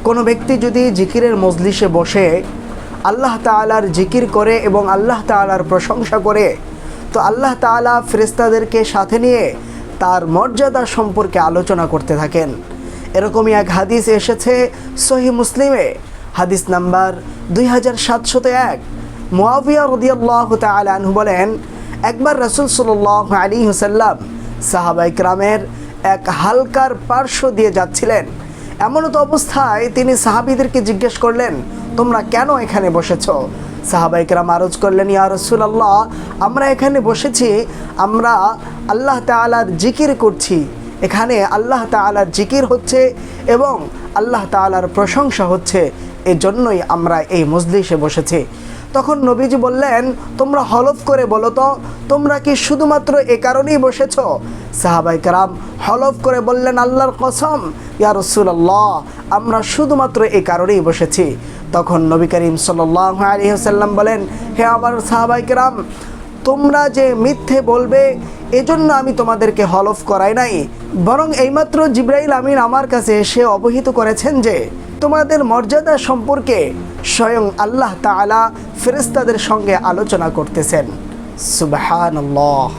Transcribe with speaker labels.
Speaker 1: কোনো ব্যক্তি যদি জিকিরের মজলিসে বসে আল্লাহ তাআলার জিকির করে এবং আল্লাহ তাআলার প্রশংসা করে, তো আল্লাহ তাআলা ফেরেশতাদেরকে সাথে নিয়ে তার মর্যাদা সম্পর্কে আলোচনা করতে থাকেন। এরকমই এক হাদিস এসেছে সহিহ মুসলিমে, হাদিস নাম্বার 2701। মুআবিয়া রাদিয়াল্লাহু তাআলা আনহু বলেন, একবার রাসূল সাল্লাল্লাহু আলাইহি ওয়াসাল্লাম সাহাবায়ে কেরামের এক হালকার পার্শ্ব দিয়ে যাচ্ছিলেন। এমনতো অবস্থায় তিনি সাহাবীদেরকে জিজ্ঞেস করলেন, তোমরা কেন এখানে বসেছ? সাহাবায়ে কেরাম আরজ করলেন, ইয়া রাসূলুল্লাহ, আমরা এখানে বসেছি, আমরা আল্লাহ তাআলার জিকির করছি। এখানে আল্লাহ তাআলার জিকির হচ্ছে এবং আল্লাহ তাআলার প্রশংসা হচ্ছে, এজন্যই আমরা এই মজলিসে বসেছি। তখন নবীজি বললেন, তোমরা হলফ করে বলো তো, তোমরা কি শুধুমাত্র এ কারণেই বসেছ? সাহাবায়ে কেরাম হলফ করে বললেন, আল্লাহর কসম ইয়া রাসূলুল্লাহ, আমরা শুধুমাত্র এ কারণেই বসেছি। তখন নবী করিম সাল্লাল্লাহু আলাইহি ওয়াসাল্লাম বলেন, হে আমার সাহাবায়ে কেরাম, তোমরা যে মিথ্যে বলবে এজন্য আমি তোমাদেরকে হলফ করাই নাই, বরং এইমাত্র জিবরাইল আমিন আমার কাছে এসে অবহিত করেছেন যে তোমাদের মর্যাদা সম্পর্কে স্বয়ং আল্লাহ তাআলা ফেরেশতাদের সঙ্গে আলোচনা করতেছেন। সুবহানাল্লাহ।